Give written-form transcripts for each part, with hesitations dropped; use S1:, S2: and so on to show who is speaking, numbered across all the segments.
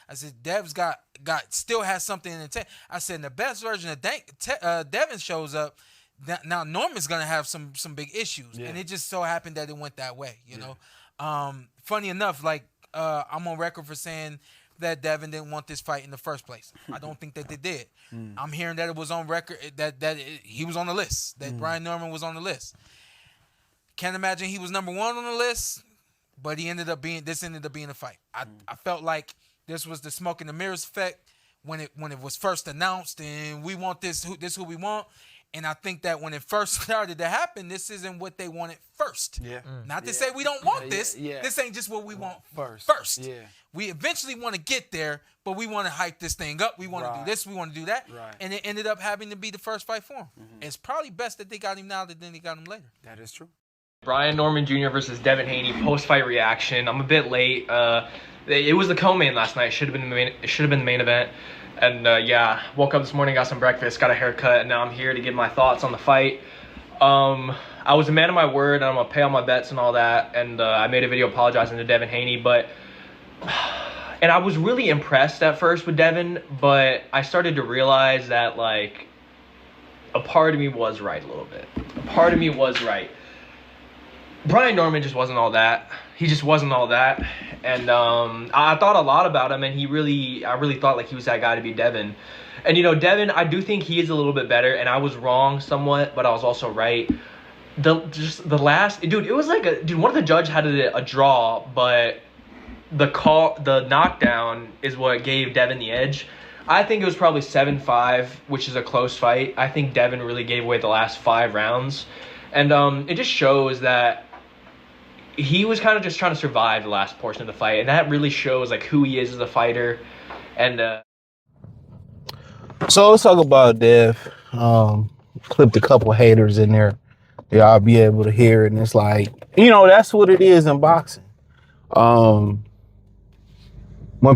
S1: I said, Dev's still has something in the tank. I said, the best version of Devin shows up. Now Norman's gonna have some big issues, and it just so happened that it went that way. You know, funny enough, like I'm on record for saying that Devin didn't want this fight in the first place. I don't think that they did. I'm hearing that it was on record he was on the list. That Brian Norman was on the list. Can't imagine he was number one on the list, but ended up being a fight. I felt like this was the smoke and the mirrors effect when it was first announced, and we want this who we want. And I think that when it first started to happen, this isn't what they wanted first. Yeah. Not to say we don't want this. Yeah. This ain't just what we want first. Yeah. We eventually want to get there, but we want to hype this thing up. We want to do this. We want to do that. Right. And it ended up having to be the first fight for him. It's probably best that they got him now than they got him later.
S2: That is true.
S3: Brian Norman Jr. versus Devin Haney post-fight reaction. I'm a bit late. It was the co-main last night. It should have been the main event. And woke up this morning, got some breakfast, got a haircut, and now I'm here to give my thoughts on the fight. I was a man of my word, and I'm gonna pay all my bets and all that. And I made a video apologizing to Devin Haney, and I was really impressed at first with Devin, but I started to realize that like a part of me was right a little bit. A part of me was right. Brian Norman just wasn't all that. He just wasn't all that. And I thought a lot about him, and I really thought like he was that guy to be Devin. And you know, Devin, I do think he is a little bit better, and I was wrong somewhat, but I was also right. It was like one of the judges had a draw, but the knockdown is what gave Devin the edge. I think it was probably 7-5, which is a close fight. I think Devin really gave away the last 5 rounds. And it just shows that he was kind of just trying to survive the last portion of the fight, and that really shows like who he is as a fighter. And
S4: so let's talk about Dev. Clipped a couple haters in there. Y'all be able to hear it, and it's like, you know, that's what it is in boxing. When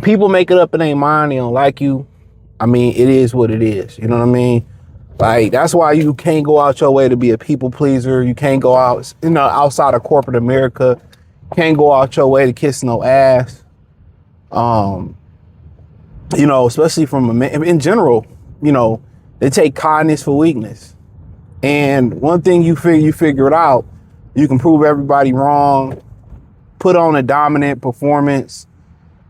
S4: people make it up in their mind, they don't like you. I mean, it is what it is. You know what I mean? Like, that's why you can't go out your way to be a people pleaser. You can't go out, outside of corporate America. Can't go out your way to kiss no ass. Especially from a man, in general, they take kindness for weakness. And one thing you figure it out, you can prove everybody wrong, put on a dominant performance,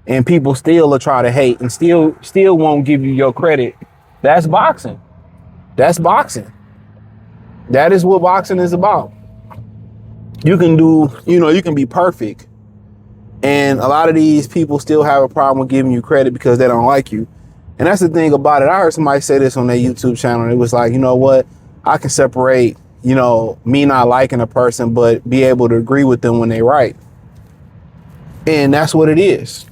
S4: and people still will try to hate and still won't give you your credit. That's boxing. That's boxing. That is what boxing is about. You can be perfect. And a lot of these people still have a problem with giving you credit because they don't like you. And that's the thing about it. I heard somebody say this on their YouTube channel. It was like, you know what? I can separate, me not liking a person, but be able to agree with them when they right. And that's what it is.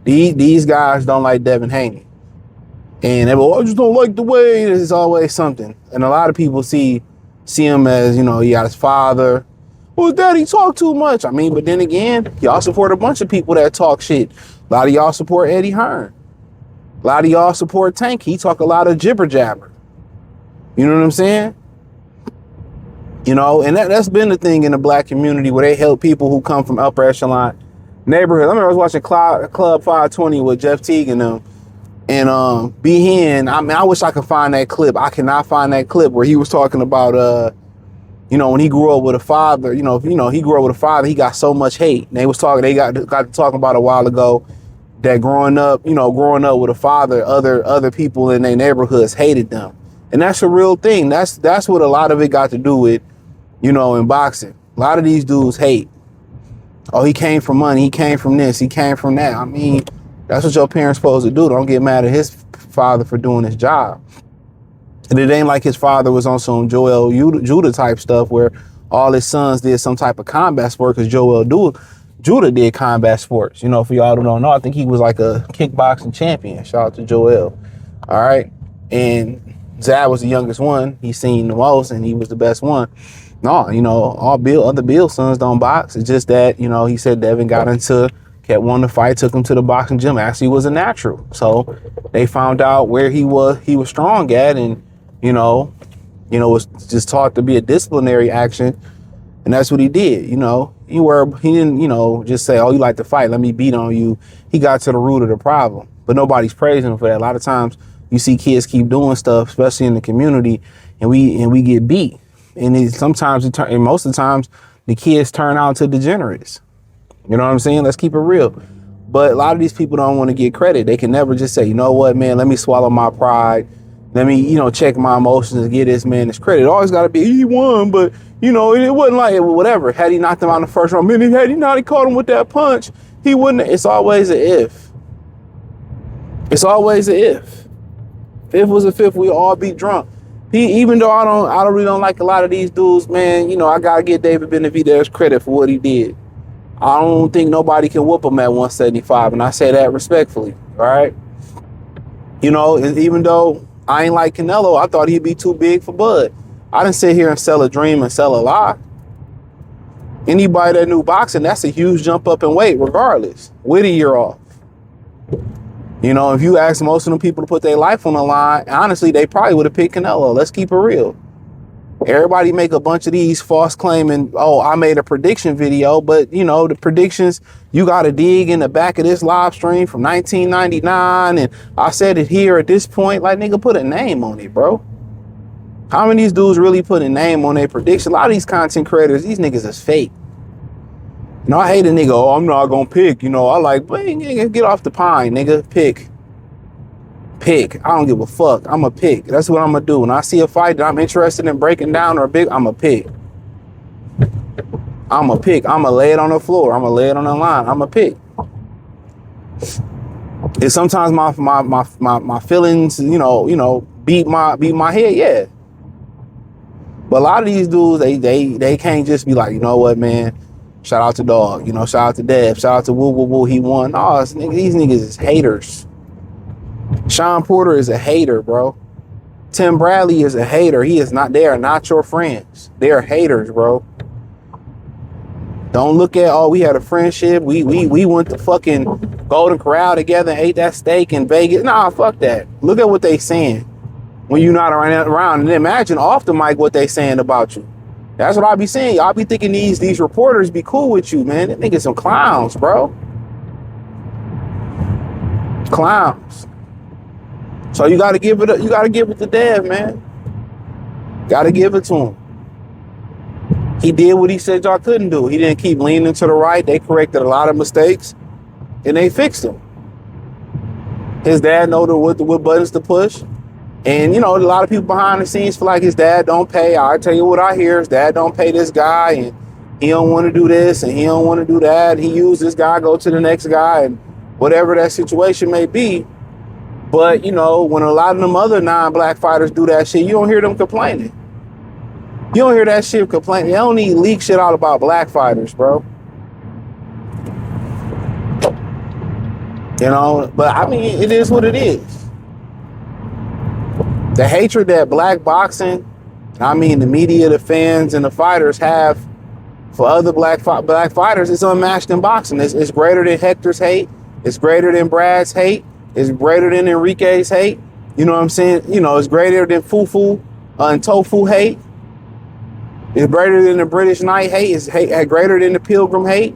S4: These guys don't like Devin Haney. And they go, I just don't like the way. There's always something. And a lot of people see him as, he got his father. Well, daddy talk too much. I mean, but then again, y'all support a bunch of people that talk shit. A lot of y'all support Eddie Hearn. A lot of y'all support Tank. He talk a lot of jibber jabber. You know what I'm saying? And that's been the thing in the black community where they help people who come from upper echelon neighborhoods. I remember I was watching Club 520 with Jeff Teague and them. And Behan, I wish I could find that clip. I cannot find that clip where he was talking about when he grew up with a father, he grew up with a father, he got so much hate. And they got to talking about a while ago that growing up with a father, other people in their neighborhoods hated them. And that's a real thing. That's what a lot of it got to do with, in boxing. A lot of these dudes hate. Oh, he came from money, he came from this, he came from that. I mean, that's what your parents supposed to do. Don't get mad at his father for doing his job. And it ain't like his father was on some Joel Judah type stuff where all his sons did some type of combat sport, because Judah did combat sports. For y'all who don't know, I think he was like a kickboxing champion. Shout out to Joel. All right. And Zad was the youngest one. He seen the most and he was the best one. No, all other Bill sons don't box. It's just that, he said Devin kept wanting to fight, took him to the boxing gym. Actually was a natural. So they found out where he was strong at, and you know, was just taught to be a disciplinary action. And that's what he did, you know. He didn't, you know, just say, oh, you like to fight, let me beat on you. He got to the root of the problem. But nobody's praising him for that. A lot of times you see kids keep doing stuff, especially in the community, and we get beat. And most of the times the kids turn out to degenerates. You know what I'm saying? Let's keep it real. But a lot of these people don't want to get credit. They can never just say, you know what, man, let me swallow my pride. Let me, you know, check my emotions and give this man his credit. It always got to be, he won, but, you know, it wasn't like it, whatever. Had he knocked him out in the first round, had he not caught him with that punch, he wouldn't. It's always an if. It's always an if. If it was a fifth, we all be drunk. Even though I really don't like a lot of these dudes, man, you know, I got to give David Benavidez credit for what he did. I don't think nobody can whoop him at 175, and I say that respectfully, all right? You know, even though I ain't like Canelo, I thought he'd be too big for Bud. I didn't sit here and sell a dream and sell a lie. Anybody that knew boxing, that's a huge jump up in weight regardless, with a year off. You know, if you ask most of them people to put their life on the line, honestly, they probably would have picked Canelo. Let's keep it real. Everybody make a bunch of these false claiming, oh, I made a prediction video, but, you know, the predictions, you got to dig in the back of this live stream from 1999, and I said it here at this point. Like, nigga, put a name on it, bro. How many of these dudes really put a name on their prediction? A lot of these content creators, these niggas is fake. You know, I hate a nigga, oh, I'm not going to pick. You know, I like, but nigga, get off the pine, nigga, pick. Pick. I don't give a fuck. I'm a pick. That's what I'm gonna do. When I see a fight that I'm interested in breaking down or big, I'm a pick. I'm a pick. I'm gonna lay it on the floor. I'm gonna lay it on the line. I'm a pick. And sometimes my feelings, you know, beat my head, yeah. But a lot of these dudes, they can't just be like, you know what, man. Shout out to Dog. You know, shout out to Dev. Shout out to Woo Woo Woo. He won. No, these niggas is haters. Sean Porter is a hater, bro. Tim Bradley is a hater. They are not your friends. They are haters, bro. Don't look at, oh, we had a friendship. We went to fucking Golden Corral together and ate that steak in Vegas. Nah, fuck that. Look at what they saying when you're not around. And imagine off the mic what they saying about you. That's what I be saying. Y'all be thinking these reporters be cool with you, man. They niggas some clowns, bro. Clowns. So you gotta give it. You gotta give it to Dev, man. Gotta give it to him. He did what he said y'all couldn't do. He didn't keep leaning to the right. They corrected a lot of mistakes, and they fixed them. His dad know what buttons to push, and you know a lot of people behind the scenes feel like his dad don't pay. I tell you what I hear: his dad don't pay this guy, and he don't want to do this, and he don't want to do that. He used this guy, go to the next guy, and whatever that situation may be. But, you know, when a lot of them other non-black fighters do that shit, you don't hear them complaining. You don't hear that shit complaining. They don't need leak shit out about black fighters, bro. You know, but I mean, it is what it is. The hatred that black boxing, I mean, the media, the fans, and the fighters have for other black fighters is unmatched in boxing. It's greater than Hector's hate. It's greater than Brad's hate. It's greater than Enrique's hate. You know what I'm saying? You know, it's greater than Fufu and Tofu hate. It's greater than the British Knight hate. It's greater than the Pilgrim hate.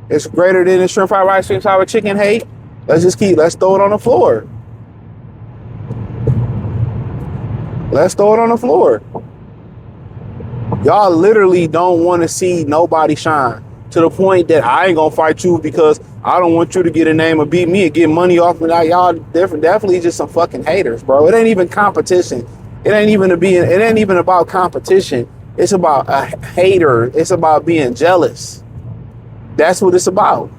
S4: It's greater than the shrimp fried rice, shrimp sour chicken hate. Let's throw it on the floor. Let's throw it on the floor. Y'all literally don't want to see nobody shine to the point that I ain't gonna fight you because I don't want you to get a name or beat me and get money off me. Y'all definitely just some fucking haters, bro. It ain't even competition. It ain't even about competition. It's about a hater. It's about being jealous. That's what it's about.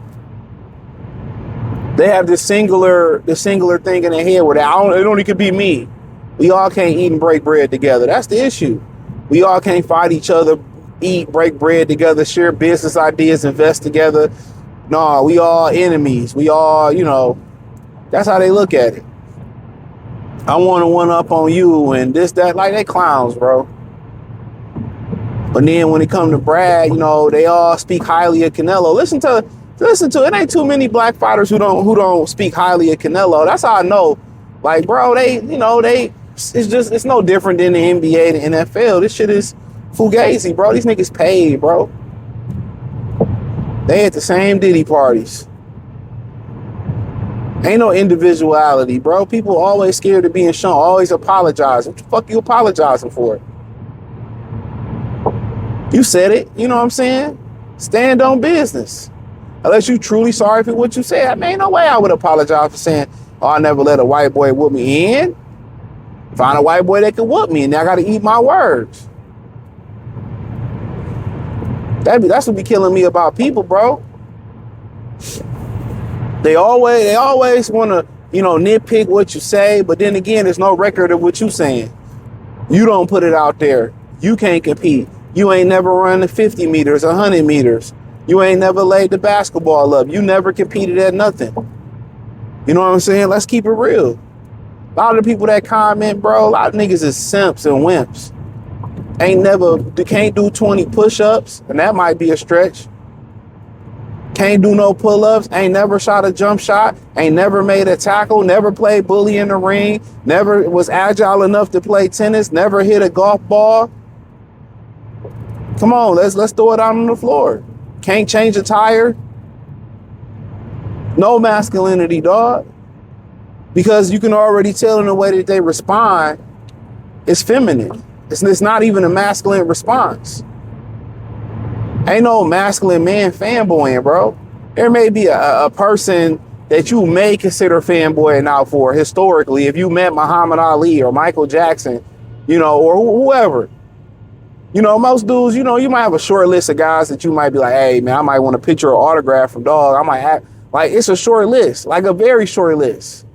S4: They have this singular thing in their head where it only could be me. We all can't eat and break bread together. That's the issue. We all can't fight each other, eat, break bread together, share business ideas, invest together. No, we all enemies. We all, you know, that's how they look at it. I want to one up on you and this, that, like they clowns, bro. But then when it comes to Brad, you know, they all speak highly of Canelo. Listen to it. Ain't too many black fighters who don't speak highly of Canelo. That's how I know. Like, bro, they It's no different than the NBA, the NFL. This shit is fugazi, bro. These niggas paid, bro. They at the same Diddy parties. Ain't no individuality, bro. People always scared of being shown, always apologizing. What the fuck you apologizing for? You said it, you know what I'm saying? Stand on business. Unless you truly sorry for what you said. I mean, ain't no way I would apologize for saying, oh, I never let a white boy whoop me in. Find a white boy that can whoop me, and I gotta eat my words. That's what be killing me about people, bro. They always want to, nitpick what you say, but then again, there's no record of what you saying. You don't put it out there. You can't compete. You ain't never run the 50 meters, 100 meters. You ain't never laid the basketball up. You never competed at nothing. You know what I'm saying? Let's keep it real. A lot of the people that comment, bro, a lot of niggas is simps and wimps. Can't do 20 push-ups, and that might be a stretch. Can't do no pull-ups, ain't never shot a jump shot, ain't never made a tackle, never played bully in the ring, never was agile enough to play tennis, never hit a golf ball. Come on, let's throw it out on the floor. Can't change a tire. No masculinity, dog. Because you can already tell in the way that they respond, it's feminine. It's not even a masculine response. Ain't no masculine man fanboying, bro. There may be a person that you may consider fanboying out for historically if you met Muhammad Ali or Michael Jackson, or whoever. Most dudes, you might have a short list of guys that you might be like, hey, man, I might want a picture or autograph from dog. I might have, it's a short list, like a very short list.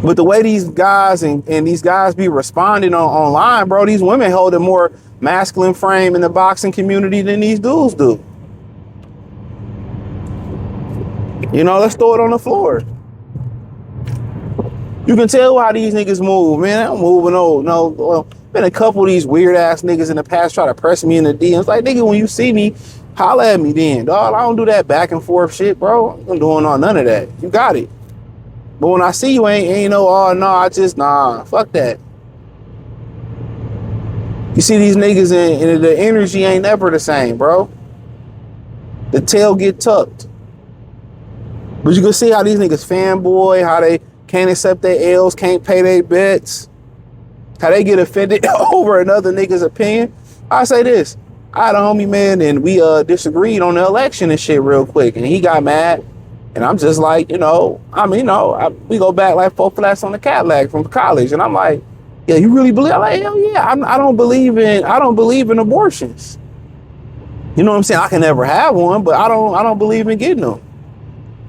S4: But the way these guys and these guys be responding online, bro, these women hold a more masculine frame in the boxing community than these dudes do. Let's throw it on the floor. You can tell how these niggas move, man. They don't move no. Been a couple of these weird ass niggas in the past try to press me in the DMs. Like, nigga, when you see me, holla at me then, dog. I don't do that back and forth shit, bro. I'm doing none of that. You got it. But when I see you, ain't no, fuck that. You see these niggas and the energy ain't never the same, bro. The tail get tucked. But you can see how these niggas fanboy, how they can't accept their L's, can't pay their bets, how they get offended over another nigga's opinion. I say this. I had a homie, man, and we disagreed on the election and shit real quick, and he got mad. And I'm just like, we go back like 4 flats on the Cadillac from college. And I'm like, yeah, you really believe? I'm like, hell yeah. I don't believe in abortions. You know what I'm saying? I can never have one, but I don't believe in getting them.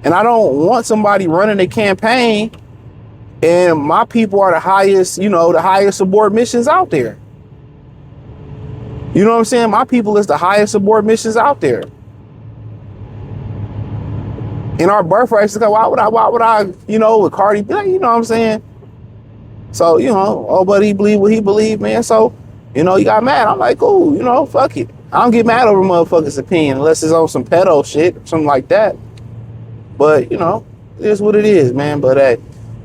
S4: And I don't want somebody running a campaign and my people are the highest abort missions out there. You know what I'm saying? My people is the highest abort missions out there. In our birth rates, why would I, with Cardi B, you know what I'm saying? So, but he believed what he believed, man. So, he got mad. I'm like, cool, fuck it. I don't get mad over motherfuckers' opinion unless it's on some pedo shit or something like that. But, it is what it is, man. But, hey,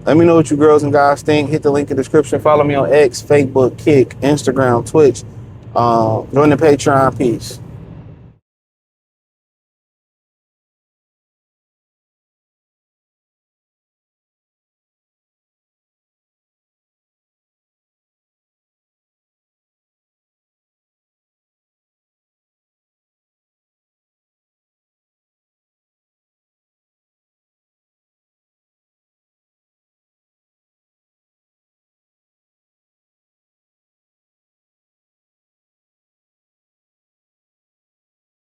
S4: let me know what you girls and guys think. Hit the link in the description. Follow me on X, Facebook, Kick, Instagram, Twitch. Join the Patreon. Peace.